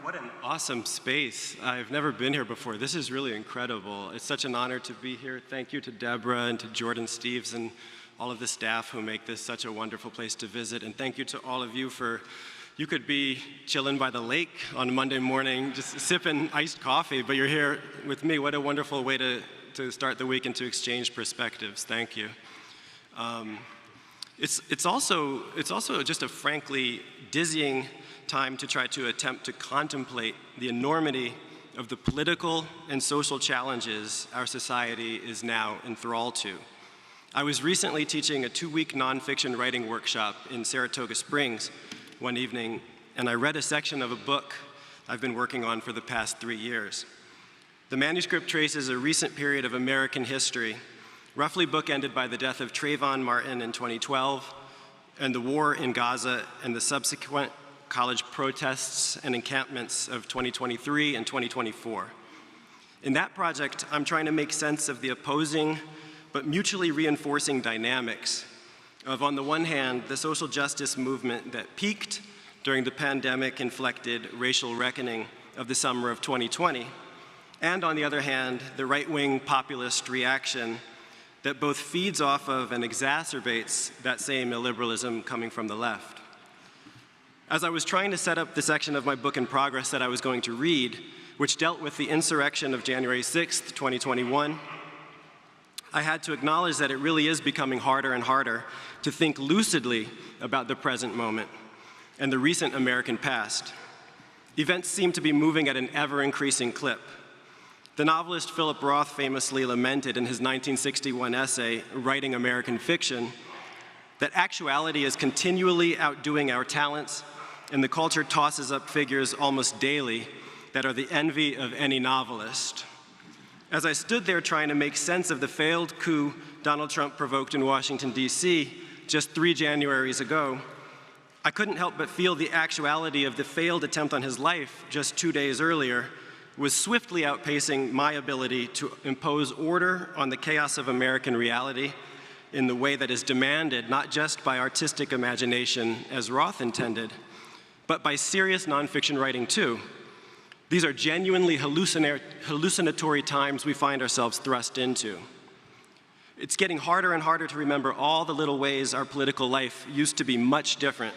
What an awesome space. I've never been here before. This is really incredible. It's such an honor to be here. Thank you to Deborah and to Jordan Steves and all of the staff who make this such a wonderful place to visit. And thank you to all of you for, you could be chilling by the lake on Monday morning, just sipping iced coffee, but you're here with me. What a wonderful way to start the week and to exchange perspectives. Thank you. It's also just a frankly dizzying time to try to attempt to contemplate the enormity of the political and social challenges our society is now enthralled to. I was recently teaching a 2-week nonfiction writing workshop in Saratoga Springs one evening, and I read a section of a book I've been working on for the past 3 years. The manuscript traces a recent period of American history, roughly bookended by the death of Trayvon Martin in 2012, and the war in Gaza and the subsequent college protests and encampments of 2023 and 2024. In that project, I'm trying to make sense of the opposing but mutually reinforcing dynamics of, on the one hand, the social justice movement that peaked during the pandemic-inflected racial reckoning of the summer of 2020, and on the other hand, the right-wing populist reaction that both feeds off of and exacerbates that same illiberalism coming from the left. As I was trying to set up the section of my book in progress that I was going to read, which dealt with the insurrection of January 6th, 2021, I had to acknowledge that it really is becoming harder and harder to think lucidly about the present moment and the recent American past. Events seem to be moving at an ever-increasing clip. The novelist Philip Roth famously lamented in his 1961 essay, Writing American Fiction, that actuality is continually outdoing our talents, and the culture tosses up figures almost daily that are the envy of any novelist. As I stood there trying to make sense of the failed coup Donald Trump provoked in Washington, D.C. just 3 Januaries ago, I couldn't help but feel the actuality of the failed attempt on his life just 2 days earlier was swiftly outpacing my ability to impose order on the chaos of American reality in the way that is demanded not just by artistic imagination, as Roth intended, but by serious nonfiction writing too. These are genuinely hallucinatory times we find ourselves thrust into. It's getting harder and harder to remember all the little ways our political life used to be much different,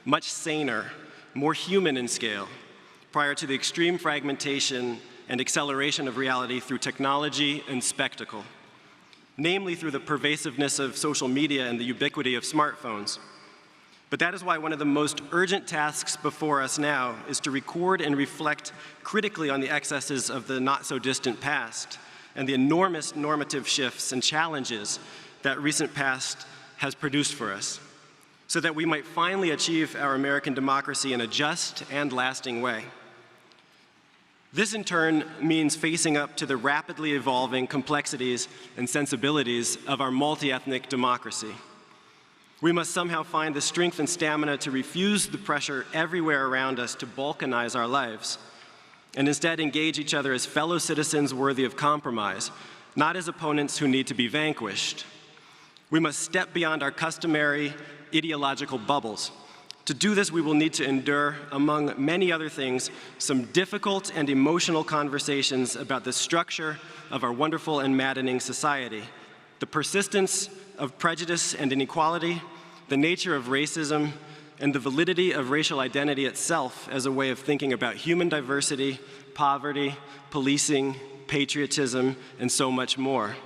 much saner, more human in scale, prior to the extreme fragmentation and acceleration of reality through technology and spectacle, namely through the pervasiveness of social media and the ubiquity of smartphones. But that is why one of the most urgent tasks before us now is to record and reflect critically on the excesses of the not-so-distant past and the enormous normative shifts and challenges that recent past has produced for us, so that we might finally achieve our American democracy in a just and lasting way. This, in turn, means facing up to the rapidly evolving complexities and sensibilities of our multi-ethnic democracy. We must somehow find the strength and stamina to refuse the pressure everywhere around us to balkanize our lives, and instead engage each other as fellow citizens worthy of compromise, not as opponents who need to be vanquished. We must step beyond our customary ideological bubbles. To do this, we will need to endure, among many other things, some difficult and emotional conversations about the structure of our wonderful and maddening society, the persistence of prejudice and inequality, the nature of racism, and the validity of racial identity itself as a way of thinking about human diversity, poverty, policing, patriotism, and so much more.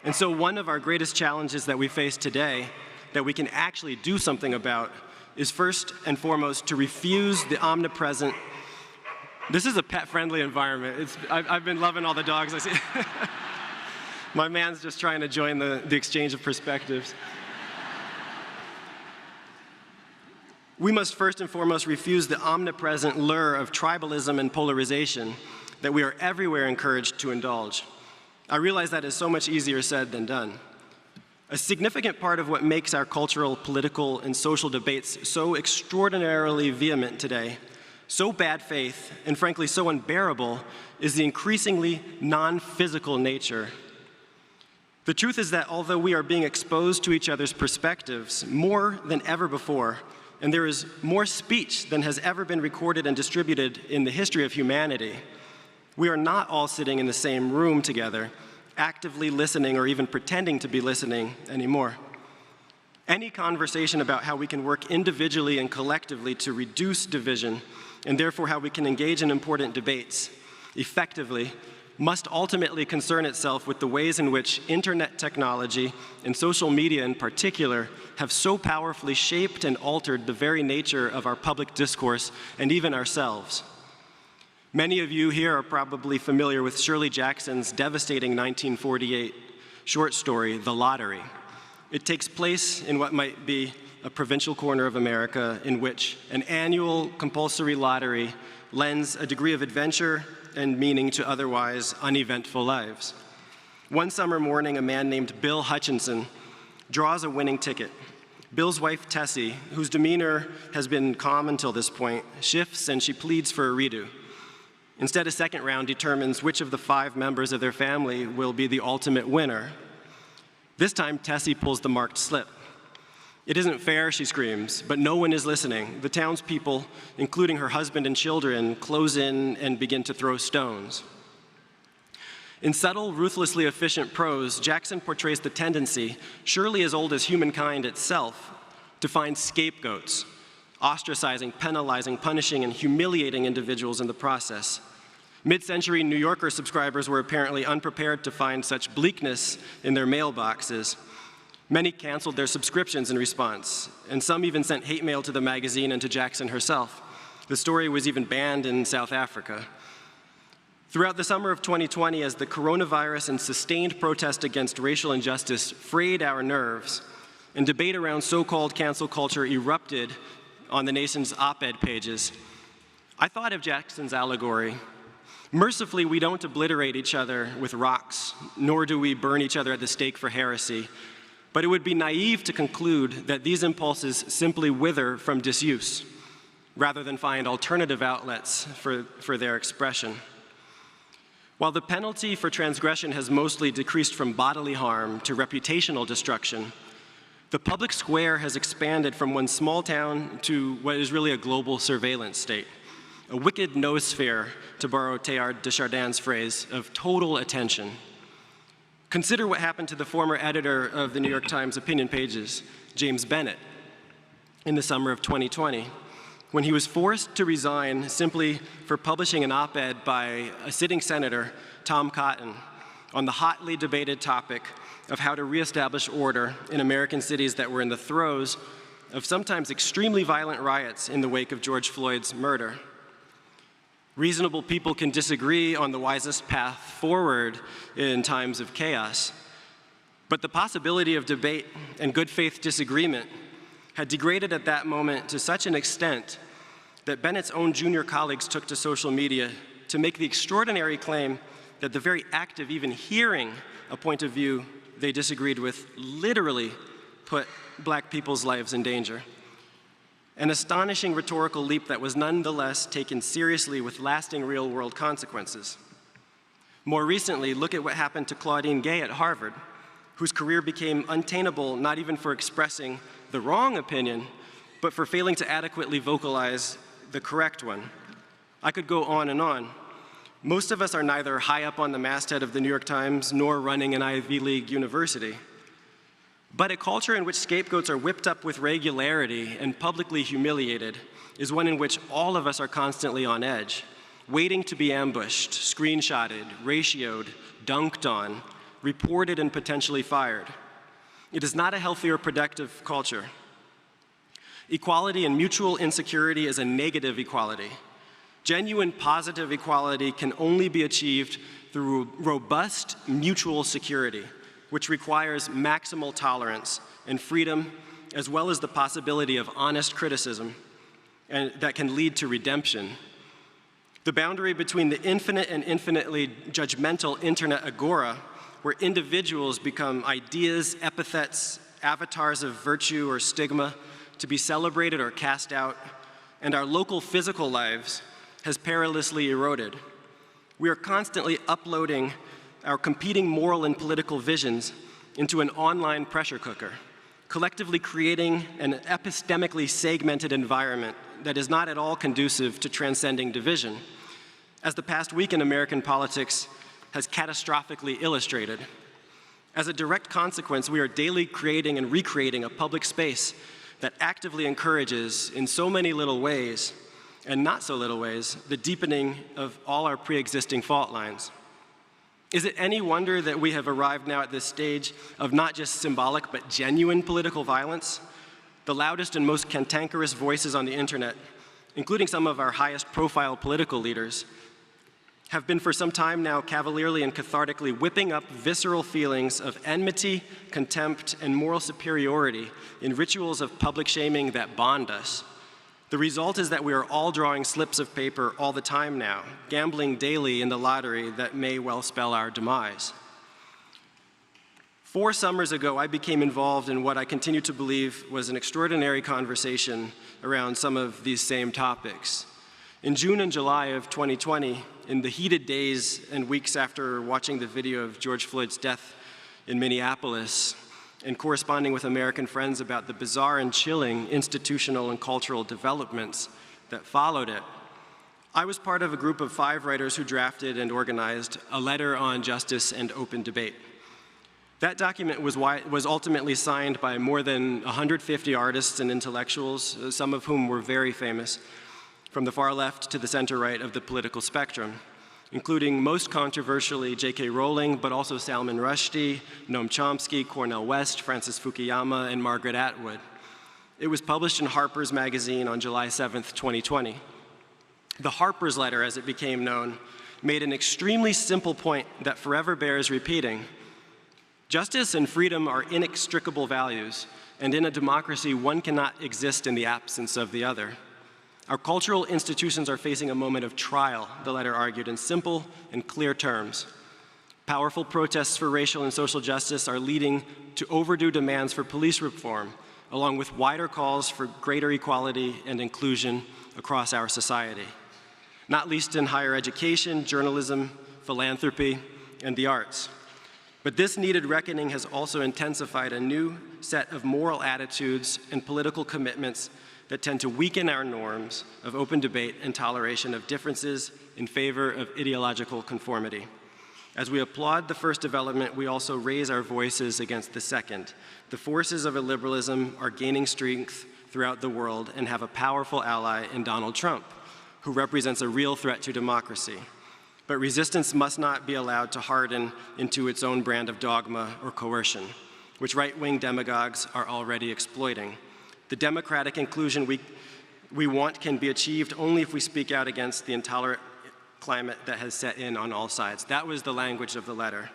And so one of our greatest challenges that we face today, that we can actually do something about, is first and foremost to refuse the omnipresent. This is a pet-friendly environment. I've been loving all the dogs I see. My man's just trying to join the exchange of perspectives. We must first and foremost refuse the omnipresent lure of tribalism and polarization that we are everywhere encouraged to indulge. I realize that is so much easier said than done. A significant part of what makes our cultural, political, and social debates so extraordinarily vehement today, so bad faith, and frankly so unbearable, is the increasingly non-physical nature. The truth is that although we are being exposed to each other's perspectives more than ever before, and there is more speech than has ever been recorded and distributed in the history of humanity, we are not all sitting in the same room together, actively listening or even pretending to be listening anymore. Any conversation about how we can work individually and collectively to reduce division, and therefore how we can engage in important debates effectively, must ultimately concern itself with the ways in which internet technology, and social media in particular, have so powerfully shaped and altered the very nature of our public discourse and even ourselves. Many of you here are probably familiar with Shirley Jackson's devastating 1948 short story, The Lottery. It takes place in what might be a provincial corner of America in which an annual compulsory lottery lends a degree of adventure and meaning to otherwise uneventful lives. One summer morning, a man named Bill Hutchinson draws a winning ticket. Bill's wife, Tessie, whose demeanor has been calm until this point, shifts and she pleads for a redo. Instead, a second round determines which of the 5 members of their family will be the ultimate winner. This time, Tessie pulls the marked slip. "It isn't fair," she screams, but no one is listening. The townspeople, including her husband and children, close in and begin to throw stones. In subtle, ruthlessly efficient prose, Jackson portrays the tendency, surely as old as humankind itself, to find scapegoats, ostracizing, penalizing, punishing, and humiliating individuals in the process. Mid-century New Yorker subscribers were apparently unprepared to find such bleakness in their mailboxes. Many canceled their subscriptions in response, and some even sent hate mail to the magazine and to Jackson herself. The story was even banned in South Africa. Throughout the summer of 2020, as the coronavirus and sustained protest against racial injustice frayed our nerves, and debate around so-called cancel culture erupted on the nation's op-ed pages, I thought of Jackson's allegory. Mercifully, we don't obliterate each other with rocks, nor do we burn each other at the stake for heresy. But it would be naive to conclude that these impulses simply wither from disuse, rather than find alternative outlets for their expression. While the penalty for transgression has mostly decreased from bodily harm to reputational destruction, the public square has expanded from one small town to what is really a global surveillance state, a wicked noosphere, to borrow Teilhard de Chardin's phrase, of total attention. Consider what happened to the former editor of the New York Times opinion pages, James Bennett, in the summer of 2020, when he was forced to resign simply for publishing an op-ed by a sitting senator, Tom Cotton, on the hotly debated topic of how to reestablish order in American cities that were in the throes of sometimes extremely violent riots in the wake of George Floyd's murder. Reasonable people can disagree on the wisest path forward in times of chaos, but the possibility of debate and good faith disagreement had degraded at that moment to such an extent that Bennett's own junior colleagues took to social media to make the extraordinary claim that the very act of even hearing a point of view they disagreed with literally put Black people's lives in danger. An astonishing rhetorical leap that was nonetheless taken seriously with lasting real-world consequences. More recently, look at what happened to Claudine Gay at Harvard, whose career became untenable not even for expressing the wrong opinion, but for failing to adequately vocalize the correct one. I could go on and on. Most of us are neither high up on the masthead of the New York Times nor running an Ivy League university. But a culture in which scapegoats are whipped up with regularity and publicly humiliated is one in which all of us are constantly on edge, waiting to be ambushed, screenshotted, ratioed, dunked on, reported, and potentially fired. It is not a healthy or productive culture. Equality and mutual insecurity is a negative equality. Genuine positive equality can only be achieved through robust mutual security, which requires maximal tolerance and freedom, as well as the possibility of honest criticism, and that can lead to redemption. The boundary between the infinite and infinitely judgmental internet agora, where individuals become ideas, epithets, avatars of virtue or stigma, to be celebrated or cast out, and our local physical lives, has perilously eroded. We are constantly uploading our competing moral and political visions into an online pressure cooker, collectively creating an epistemically segmented environment that is not at all conducive to transcending division, as the past week in American politics has catastrophically illustrated. As a direct consequence, we are daily creating and recreating a public space that actively encourages, in so many little ways, and not so little ways, the deepening of all our pre-existing fault lines. Is it any wonder that we have arrived now at this stage of not just symbolic but genuine political violence? The loudest and most cantankerous voices on the internet, including some of our highest profile political leaders, have been for some time now cavalierly and cathartically whipping up visceral feelings of enmity, contempt, and moral superiority in rituals of public shaming that bond us. The result is that we are all drawing slips of paper all the time now, gambling daily in the lottery that may well spell our demise. 4 summers ago, I became involved in what I continue to believe was an extraordinary conversation around some of these same topics. In June and July of 2020, in the heated days and weeks after watching the video of George Floyd's death in Minneapolis and corresponding with American friends about the bizarre and chilling institutional and cultural developments that followed it, I was part of a group of 5 writers who drafted and organized a letter on justice and open debate. That document was ultimately signed by more than 150 artists and intellectuals, some of whom were very famous, from the far left to the center right of the political spectrum, including most controversially J.K. Rowling, but also Salman Rushdie, Noam Chomsky, Cornel West, Francis Fukuyama, and Margaret Atwood. It was published in Harper's magazine on July 7th, 2020. The Harper's letter, as it became known, made an extremely simple point that forever bears repeating. Justice and freedom are inextricable values, and in a democracy, one cannot exist in the absence of the other. Our cultural institutions are facing a moment of trial, the letter argued in simple and clear terms. Powerful protests for racial and social justice are leading to overdue demands for police reform, along with wider calls for greater equality and inclusion across our society, not least in higher education, journalism, philanthropy, and the arts. But this needed reckoning has also intensified a new set of moral attitudes and political commitments that tend to weaken our norms of open debate and toleration of differences in favor of ideological conformity. As we applaud the first development, we also raise our voices against the second. The forces of illiberalism are gaining strength throughout the world and have a powerful ally in Donald Trump, who represents a real threat to democracy. But resistance must not be allowed to harden into its own brand of dogma or coercion, which right-wing demagogues are already exploiting. The democratic inclusion we want can be achieved only if we speak out against the intolerant climate that has set in on all sides. That was the language of the letter.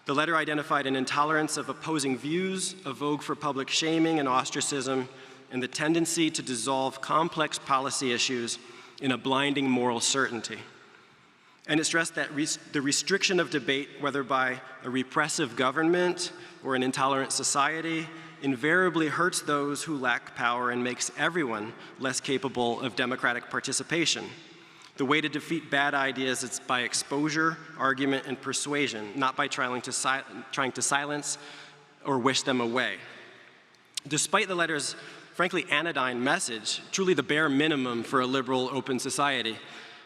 The letter identified an intolerance of opposing views, a vogue for public shaming and ostracism, and the tendency to dissolve complex policy issues in a blinding moral certainty. And it stressed that the restriction of debate, whether by a repressive government or an intolerant society, invariably hurts those who lack power and makes everyone less capable of democratic participation. The way to defeat bad ideas is by exposure, argument, and persuasion, not by trying to silence or wish them away. Despite the letter's frankly anodyne message, truly the bare minimum for a liberal, open society,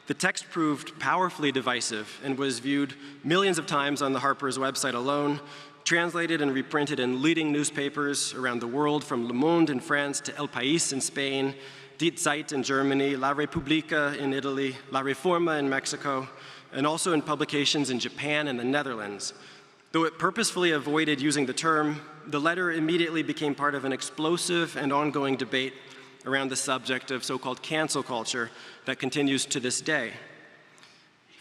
the text proved powerfully divisive and was viewed millions of times on the Harper's website alone, translated and reprinted in leading newspapers around the world, from Le Monde in France to El País in Spain, Die Zeit in Germany, La Repubblica in Italy, La Riforma in Mexico, and also in publications in Japan and the Netherlands. Though it purposefully avoided using the term, the letter immediately became part of an explosive and ongoing debate around the subject of so-called cancel culture that continues to this day.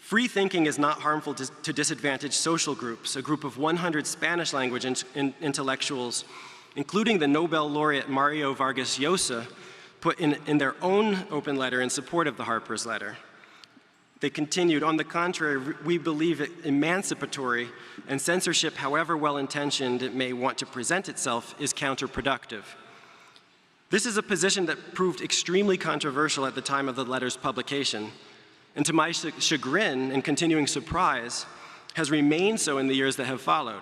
Free thinking is not harmful to disadvantaged social groups. A group of 100 Spanish-language intellectuals, including the Nobel laureate Mario Vargas Llosa, put in their own open letter in support of the Harper's letter. They continued, on the contrary, we believe it emancipatory, and censorship, however well-intentioned it may want to present itself, is counterproductive. This is a position that proved extremely controversial at the time of the letter's publication, and to my chagrin and continuing surprise, has remained so in the years that have followed.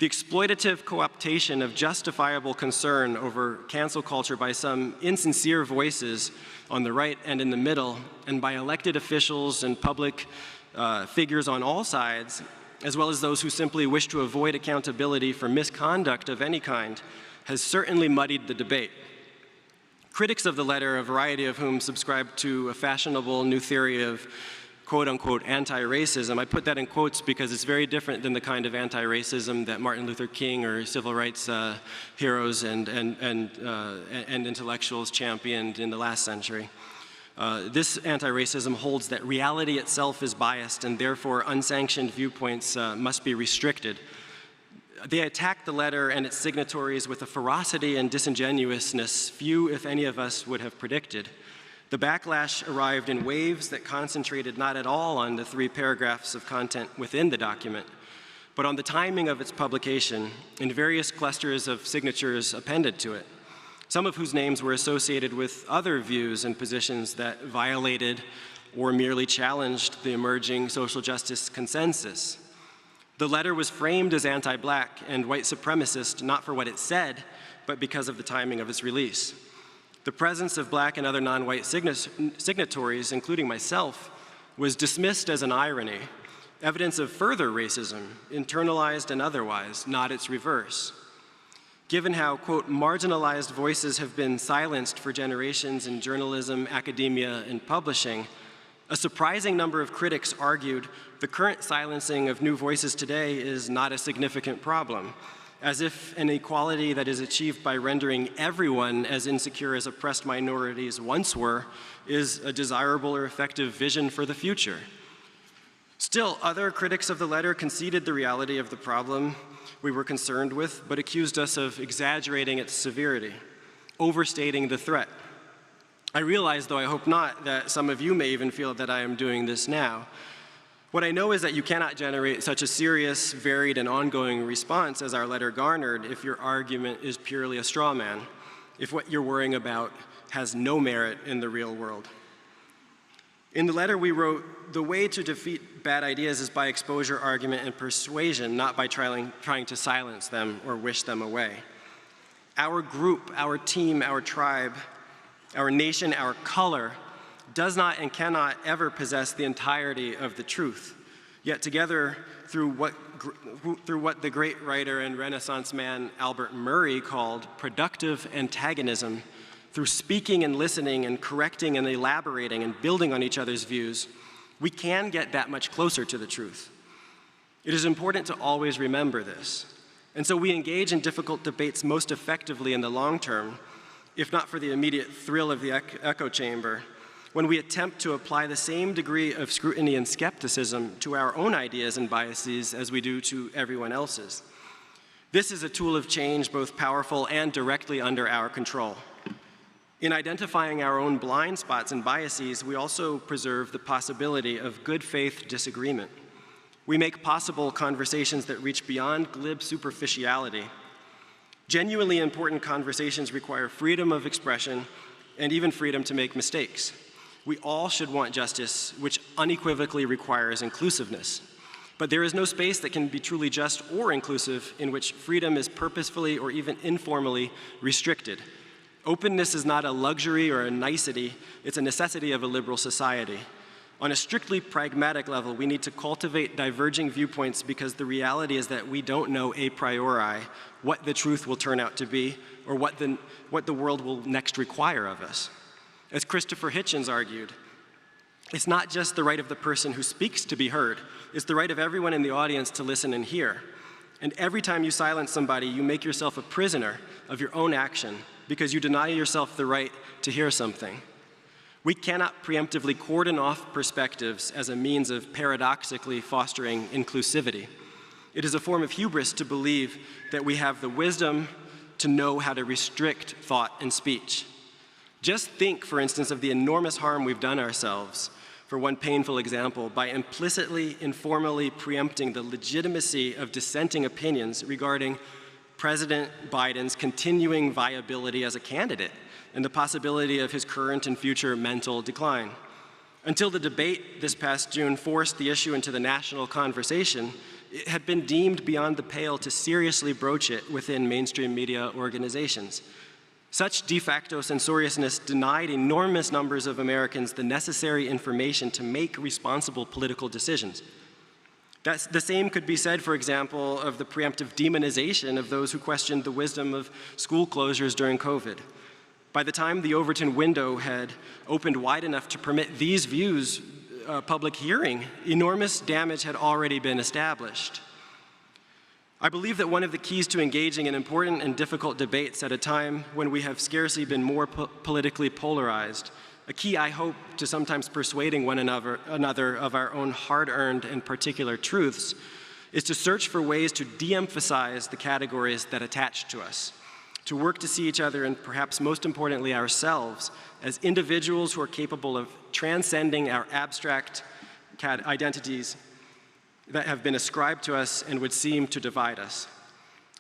The exploitative co-optation of justifiable concern over cancel culture by some insincere voices on the right and in the middle, and by elected officials and public figures on all sides, as well as those who simply wish to avoid accountability for misconduct of any kind, has certainly muddied the debate. Critics of the letter, a variety of whom subscribe to a fashionable new theory of quote-unquote anti-racism. I put that in quotes because it's very different than the kind of anti-racism that Martin Luther King or civil rights heroes and intellectuals championed in the last century. This anti-racism holds that reality itself is biased and therefore unsanctioned viewpoints must be restricted. They attack the letter and its signatories with a ferocity and disingenuousness few, if any of us, would have predicted. The backlash arrived in waves that concentrated not at all on the 3 paragraphs of content within the document, but on the timing of its publication and various clusters of signatures appended to it, some of whose names were associated with other views and positions that violated or merely challenged the emerging social justice consensus. The letter was framed as anti-Black and white supremacist, not for what it said, but because of the timing of its release. The presence of Black and other non-white signatories, including myself, was dismissed as an irony, evidence of further racism, internalized and otherwise, not its reverse. Given how, quote, marginalized voices have been silenced for generations in journalism, academia, and publishing, a surprising number of critics argued the current silencing of new voices today is not a significant problem, as if an equality that is achieved by rendering everyone as insecure as oppressed minorities once were is a desirable or effective vision for the future. Still, other critics of the letter conceded the reality of the problem we were concerned with, but accused us of exaggerating its severity, overstating the threat. I realize, though I hope not, that some of you may even feel that I am doing this now. What I know is that you cannot generate such a serious, varied, and ongoing response as our letter garnered if your argument is purely a straw man, if what you're worrying about has no merit in the real world. In the letter we wrote, the way to defeat bad ideas is by exposure, argument, and persuasion, not by trying to silence them or wish them away. Our group, our team, our tribe, our nation, our color, does not and cannot ever possess the entirety of the truth. Yet together, through what the great writer and Renaissance man Albert Murray called productive antagonism, through speaking and listening and correcting and elaborating and building on each other's views, we can get that much closer to the truth. It is important to always remember this. And so we engage in difficult debates most effectively in the long term, if not for the immediate thrill of the echo chamber, when we attempt to apply the same degree of scrutiny and skepticism to our own ideas and biases as we do to everyone else's. This is a tool of change both powerful and directly under our control. In identifying our own blind spots and biases, we also preserve the possibility of good faith disagreement. We make possible conversations that reach beyond glib superficiality. Genuinely important conversations require freedom of expression and even freedom to make mistakes. We all should want justice, which unequivocally requires inclusiveness. But there is no space that can be truly just or inclusive in which freedom is purposefully or even informally restricted. Openness is not a luxury or a nicety, it's a necessity of a liberal society. On a strictly pragmatic level, we need to cultivate diverging viewpoints because the reality is that we don't know a priori what the truth will turn out to be or what the world will next require of us. As Christopher Hitchens argued, it's not just the right of the person who speaks to be heard, it's the right of everyone in the audience to listen and hear. And every time you silence somebody, you make yourself a prisoner of your own action because you deny yourself the right to hear something. We cannot preemptively cordon off perspectives as a means of paradoxically fostering inclusivity. It is a form of hubris to believe that we have the wisdom to know how to restrict thought and speech. Just think, for instance, of the enormous harm we've done ourselves, for one painful example, by implicitly, informally preempting the legitimacy of dissenting opinions regarding President Biden's continuing viability as a candidate and the possibility of his current and future mental decline. Until the debate this past June forced the issue into the national conversation, it had been deemed beyond the pale to seriously broach it within mainstream media organizations. Such de facto censoriousness denied enormous numbers of Americans the necessary information to make responsible political decisions. The same could be said, for example, of the preemptive demonization of those who questioned the wisdom of school closures during COVID. By the time the Overton window had opened wide enough to permit these views public hearing, enormous damage had already been established. I believe that one of the keys to engaging in important and difficult debates at a time when we have scarcely been more politically polarized, a key, I hope, to sometimes persuading one another of our own hard-earned and particular truths, is to search for ways to de-emphasize the categories that attach to us, to work to see each other and perhaps most importantly ourselves as individuals who are capable of transcending our abstract identities that have been ascribed to us and would seem to divide us.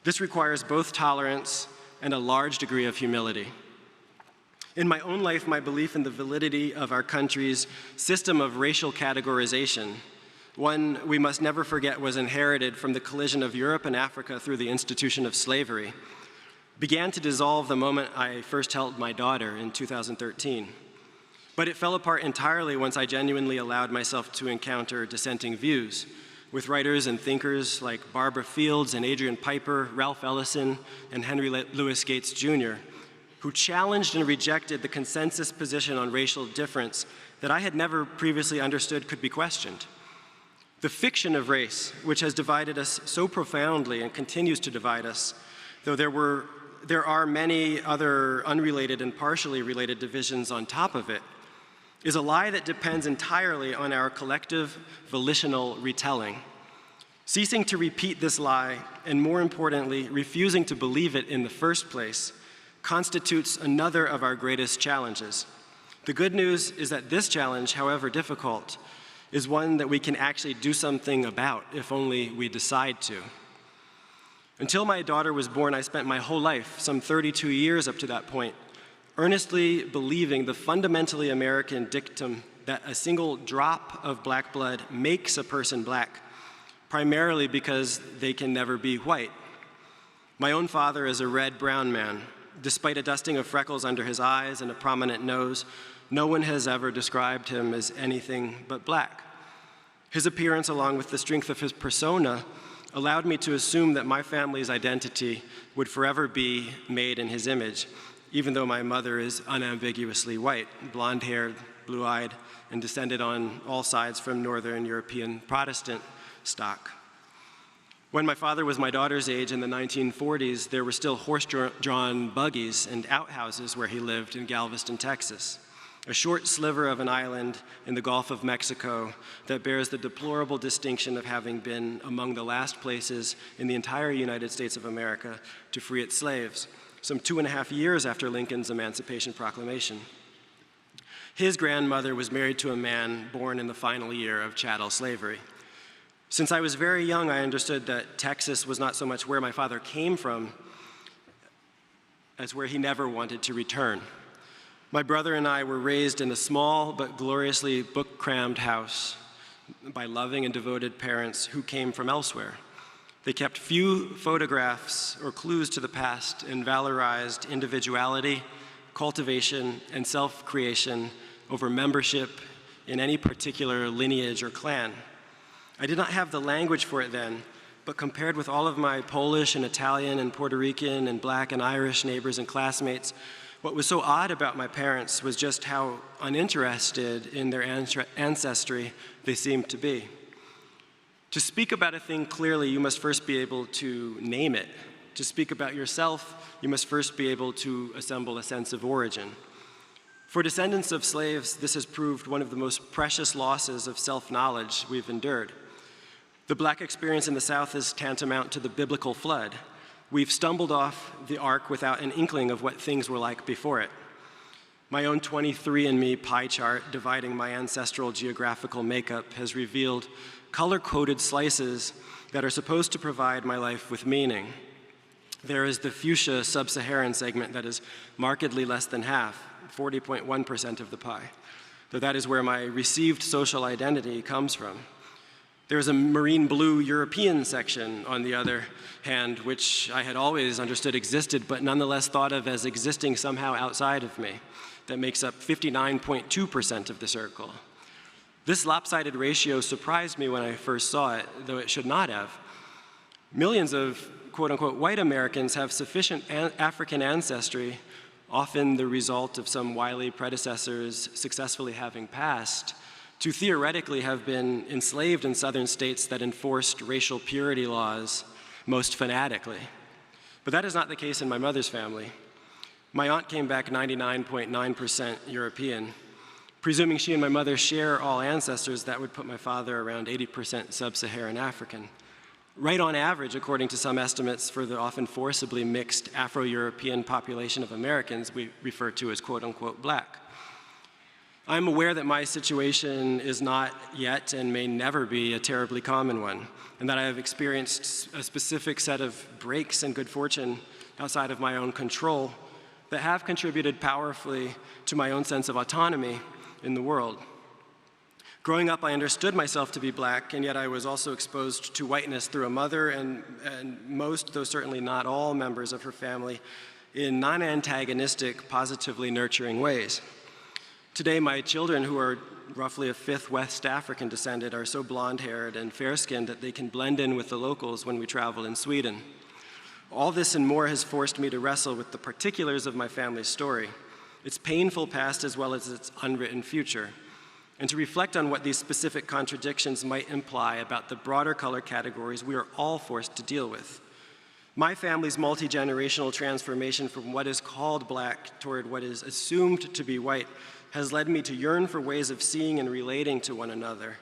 This requires both tolerance and a large degree of humility. In my own life, my belief in the validity of our country's system of racial categorization, one we must never forget was inherited from the collision of Europe and Africa through the institution of slavery, began to dissolve the moment I first held my daughter in 2013. But it fell apart entirely once I genuinely allowed myself to encounter dissenting views with writers and thinkers like Barbara Fields and Adrian Piper, Ralph Ellison, and Henry Louis Gates Jr., who challenged and rejected the consensus position on racial difference that I had never previously understood could be questioned. The fiction of race, which has divided us so profoundly and continues to divide us, though there are many other unrelated and partially related divisions on top of it, is a lie that depends entirely on our collective volitional retelling. Ceasing to repeat this lie, and more importantly, refusing to believe it in the first place, constitutes another of our greatest challenges. The good news is that this challenge, however difficult, is one that we can actually do something about if only we decide to. Until my daughter was born, I spent my whole life, some 32 years up to that point, earnestly believing the fundamentally American dictum that a single drop of black blood makes a person black, primarily because they can never be white. My own father is a red-brown man. Despite a dusting of freckles under his eyes and a prominent nose, no one has ever described him as anything but black. His appearance, along with the strength of his persona, allowed me to assume that my family's identity would forever be made in his image, even though my mother is unambiguously white, blonde-haired, blue-eyed, and descended on all sides from Northern European Protestant stock. When my father was my daughter's age in the 1940s, there were still horse-drawn buggies and outhouses where he lived in Galveston, Texas, a short sliver of an island in the Gulf of Mexico that bears the deplorable distinction of having been among the last places in the entire United States of America to free its slaves, some 2.5 years after Lincoln's Emancipation Proclamation. His grandmother was married to a man born in the final year of chattel slavery. Since I was very young, I understood that Texas was not so much where my father came from as where he never wanted to return. My brother and I were raised in a small but gloriously book-crammed house by loving and devoted parents who came from elsewhere. They kept few photographs or clues to the past and valorized individuality, cultivation, and self-creation over membership in any particular lineage or clan. I did not have the language for it then, but compared with all of my Polish and Italian and Puerto Rican and Black and Irish neighbors and classmates, what was so odd about my parents was just how uninterested in their ancestry they seemed to be. To speak about a thing clearly, you must first be able to name it. To speak about yourself, you must first be able to assemble a sense of origin. For descendants of slaves, this has proved one of the most precious losses of self-knowledge we've endured. The Black experience in the South is tantamount to the biblical flood. We've stumbled off the ark without an inkling of what things were like before it. My own 23andMe pie chart dividing my ancestral geographical makeup has revealed color-coded slices that are supposed to provide my life with meaning. There is the fuchsia sub-Saharan segment that is markedly less than half, 40.1% of the pie, though that is where my received social identity comes from. There's a marine blue European section, on the other hand, which I had always understood existed, but nonetheless thought of as existing somehow outside of me, that makes up 59.2% of the circle. This lopsided ratio surprised me when I first saw it, though it should not have. Millions of quote-unquote white Americans have sufficient African ancestry, often the result of some wily predecessors successfully having passed, to theoretically have been enslaved in southern states that enforced racial purity laws most fanatically. But that is not the case in my mother's family. My aunt came back 99.9% European. Presuming she and my mother share all ancestors, that would put my father around 80% sub-Saharan African. Right on average, according to some estimates, for the often forcibly mixed Afro-European population of Americans we refer to as quote-unquote black. I'm aware that my situation is not yet and may never be a terribly common one, and that I have experienced a specific set of breaks and good fortune outside of my own control that have contributed powerfully to my own sense of autonomy in the world. Growing up, I understood myself to be black, and yet I was also exposed to whiteness through a mother and most, though certainly not all, members of her family in non-antagonistic, positively nurturing ways. Today, my children, who are roughly a fifth West African descended, are so blonde-haired and fair-skinned that they can blend in with the locals when we travel in Sweden. All this and more has forced me to wrestle with the particulars of my family's story, its painful past as well as its unwritten future, and to reflect on what these specific contradictions might imply about the broader color categories we are all forced to deal with. My family's multi-generational transformation from what is called black toward what is assumed to be white has led me to yearn for ways of seeing and relating to one another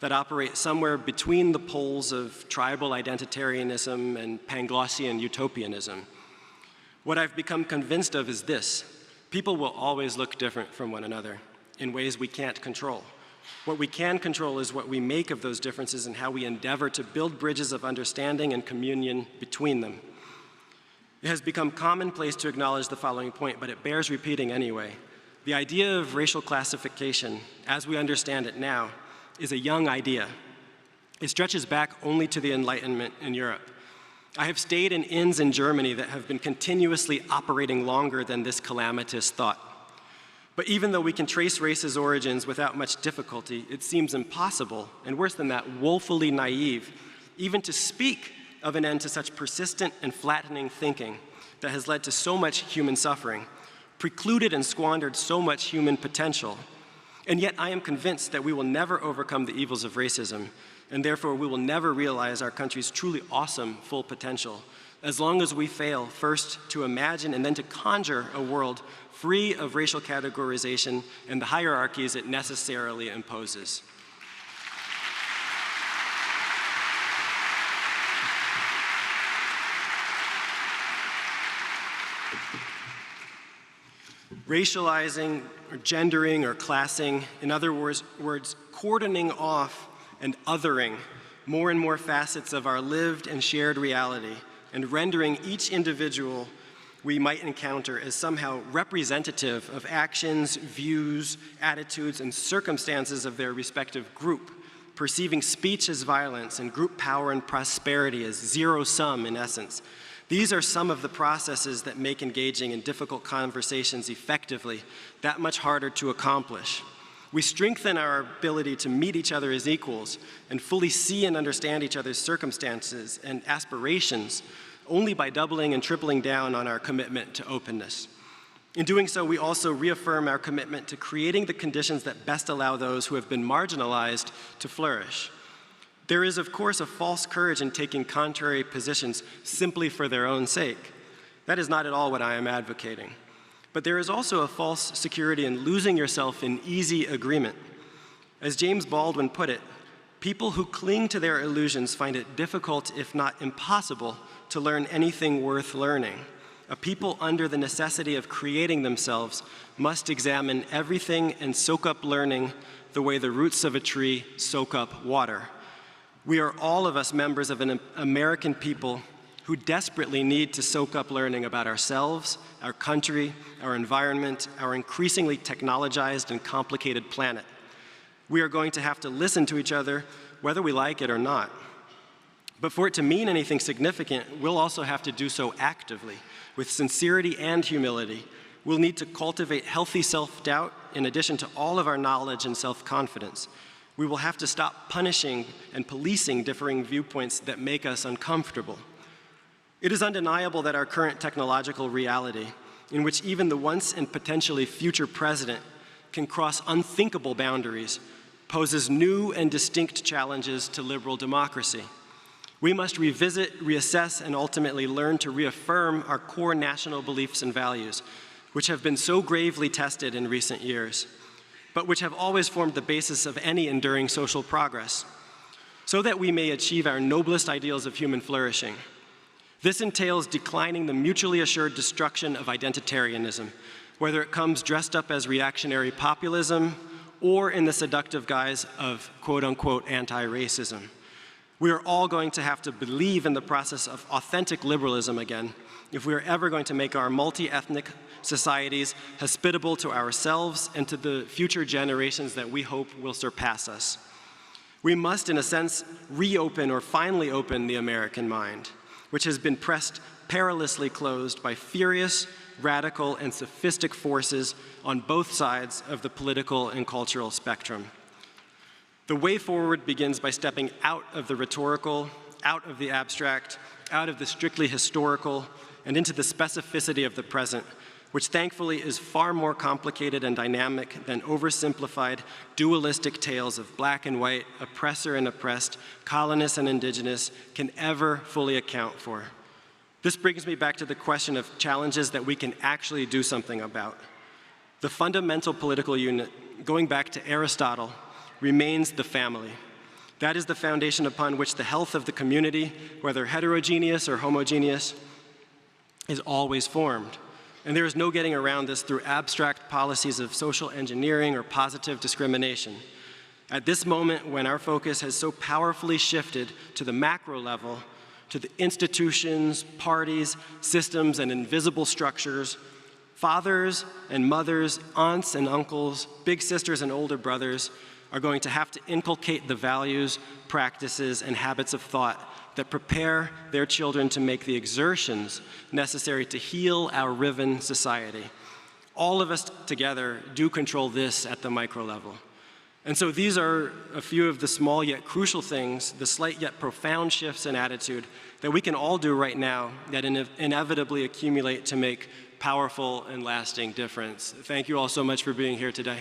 that operate somewhere between the poles of tribal identitarianism and Panglossian utopianism. What I've become convinced of is this: people will always look different from one another in ways we can't control. What we can control is what we make of those differences and how we endeavor to build bridges of understanding and communion between them. It has become commonplace to acknowledge the following point, but it bears repeating anyway. The idea of racial classification, as we understand it now, is a young idea. It stretches back only to the Enlightenment in Europe. I have stayed in inns in Germany that have been continuously operating longer than this calamitous thought. But even though we can trace race's origins without much difficulty, it seems impossible, and worse than that, woefully naive, even to speak of an end to such persistent and flattening thinking that has led to so much human suffering, precluded and squandered so much human potential. And yet I am convinced that we will never overcome the evils of racism, and therefore we will never realize our country's truly awesome full potential, as long as we fail first to imagine and then to conjure a world free of racial categorization and the hierarchies it necessarily imposes. Racializing, or gendering, or classing, in other words, cordoning off and othering more and more facets of our lived and shared reality, and rendering each individual we might encounter as somehow representative of actions, views, attitudes, and circumstances of their respective group, perceiving speech as violence and group power and prosperity as zero-sum in essence. These are some of the processes that make engaging in difficult conversations effectively that much harder to accomplish. We strengthen our ability to meet each other as equals and fully see and understand each other's circumstances and aspirations only by doubling and tripling down on our commitment to openness. In doing so, we also reaffirm our commitment to creating the conditions that best allow those who have been marginalized to flourish. There is, of course, a false courage in taking contrary positions simply for their own sake. That is not at all what I am advocating. But there is also a false security in losing yourself in easy agreement. As James Baldwin put it, people who cling to their illusions find it difficult, if not impossible, to learn anything worth learning. A people under the necessity of creating themselves must examine everything and soak up learning the way the roots of a tree soak up water. We are all of us members of an American people who desperately need to soak up learning about ourselves, our country, our environment, our increasingly technologized and complicated planet. We are going to have to listen to each other, whether we like it or not. But for it to mean anything significant, we'll also have to do so actively, with sincerity and humility. We'll need to cultivate healthy self-doubt in addition to all of our knowledge and self-confidence. We will have to stop punishing and policing differing viewpoints that make us uncomfortable. It is undeniable that our current technological reality, in which even the once and potentially future president can cross unthinkable boundaries, poses new and distinct challenges to liberal democracy. We must revisit, reassess, and ultimately learn to reaffirm our core national beliefs and values, which have been so gravely tested in recent years, but which have always formed the basis of any enduring social progress, so that we may achieve our noblest ideals of human flourishing. This entails declining the mutually assured destruction of identitarianism, whether it comes dressed up as reactionary populism or in the seductive guise of quote-unquote anti-racism. We are all going to have to believe in the process of authentic liberalism again if we are ever going to make our multi-ethnic societies hospitable to ourselves and to the future generations that we hope will surpass us. We must, in a sense, reopen or finally open the American mind, which has been pressed perilously closed by furious, radical, and sophistic forces on both sides of the political and cultural spectrum. The way forward begins by stepping out of the rhetorical, out of the abstract, out of the strictly historical, and into the specificity of the present, which thankfully is far more complicated and dynamic than oversimplified, dualistic tales of black and white, oppressor and oppressed, colonists and indigenous can ever fully account for. This brings me back to the question of challenges that we can actually do something about. The fundamental political unit, going back to Aristotle, remains the family. That is the foundation upon which the health of the community, whether heterogeneous or homogeneous, is always formed. And there is no getting around this through abstract policies of social engineering or positive discrimination. At this moment, when our focus has so powerfully shifted to the macro level, to the institutions, parties, systems, and invisible structures, fathers and mothers, aunts and uncles, big sisters and older brothers are going to have to inculcate the values, practices, and habits of thought that prepare their children to make the exertions necessary to heal our riven society. All of us together do control this at the micro level. And so these are a few of the small yet crucial things, the slight yet profound shifts in attitude that we can all do right now that inevitably accumulate to make powerful and lasting difference. Thank you all so much for being here today.